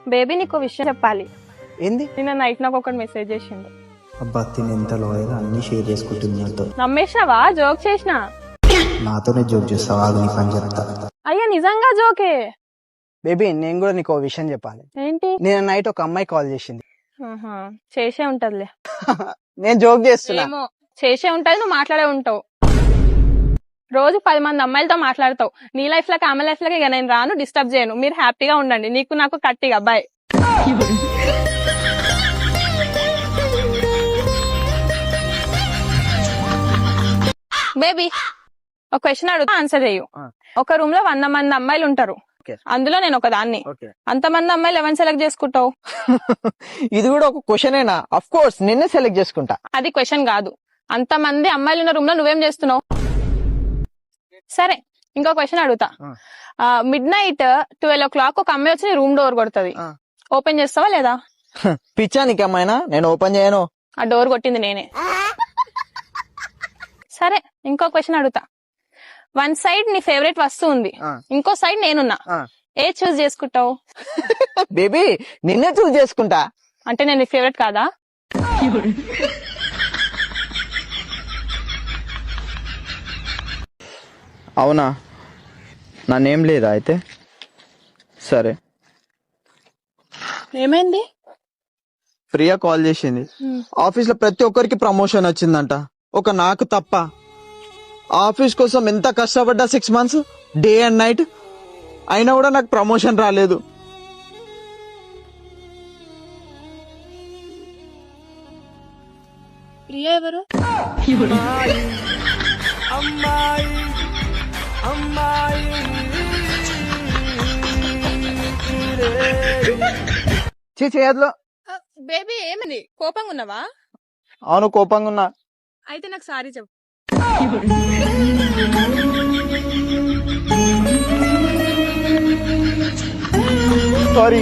Baby నీకు విషయం చెప్పాలి. ఏంది? నిన్న నైట్ నాకు ఒకటి మెసేజ్ చేసిండు. అబ్బా తిని ఎంత లాయర్ అన్ని షేర్ చేసుకుంటుంది నాతో. నమ్మేసినావా? జోక్ చేసిన. నాతోనే జోక్ చేస్తావా? ఆగు నీ పని చెప్తా. అయ్యా నిజంగా జోకే. బేబీ నేను కూడా నీకు విషయం చెప్పాలి. ఏంటి? నేను నైట్ ఒక అమ్మాయి కాల్ చేసింది. చేసే ఉంటదిలే. నేను జోక్ చేస్తున్నా. ఏమో చేసే ఉంటది, నువ్వు మాట్లాడే ఉంటావు. రోజు 10 మంది అమ్మాయిలతో మాట్లాడతావు. నీ లైఫ్ లాగా ఆమె లైఫ్ లాగా ఇక నేను రాను, డిస్టర్బ్ చేయను. మీరు హ్యాపీగా ఉండండి. నీకు నాకు కట్టిగా బాయ్. బేబీ ఒక క్వశ్చన్ అడుగుతా, ఆన్సర్ చేయు. ఒక రూమ్ లో 100 మంది అమ్మాయిలు ఉంటారు. అందులో నేను ఒక దాన్ని. అంతమంది అమ్మాయిలు ఎవరిని సెలెక్ట్ చేసుకుంటావు? ఇది కూడా ఒక క్వశ్చనేనా? ఆఫ్ కోర్స్ నిన్నే సెలెక్ట్ చేసుకుంటా. అది క్వశ్చన్ కాదు. అంతమంది అమ్మాయిలు ఉన్న రూమ్ లో నువ్వేం చేస్తున్నావు? సరే ఇంకో క్వశ్చన్ అడుగుతా. మిడ్-నైట్ 12 o'clock ఒక అమ్మాయి వచ్చి రూమ్ డోర్ కొడుతుంది. ఓపెన్ చేస్తావా లేదా? పిచ్చా నీకేమైనా? నేను ఓపెన్ చేయను. ఆ డోర్ కొట్టింది నేనే. సరే ఇంకో క్వశ్చన్ అడుగుతా. వన్ సైడ్ నీ ఫేవరెట్ వస్తువు ఉంది, ఇంకో సైడ్ నేనున్నా. ఏ చూస్ చేసుకుంటావు? బేబీ నిన్నే చూస్ చేసుకుంటా. అంటే నేను నీ ఫేవరెట్ కాదా? అవునా? నానేం లేదా అయితే? సరే. ఏమైంది? ప్రియా కాల్ చేసింది. ఆఫీస్ లో ప్రతి ఒక్కరికి ప్రమోషన్ వచ్చిందంట, ఒక నాకు తప్ప. ఆఫీస్ కోసం ఎంత కష్టపడ్డా 6 months డే అండ్ నైట్, అయినా కూడా నాకు ప్రమోషన్ రాలేదు. ప్రియా ఎవరు? చేయదులో. బేబీ ఏమని కోపంగా ఉన్నావా? అవును కోపంగా ఉన్నా. అయితే నాకు సారీ చెప్పు. సారీ.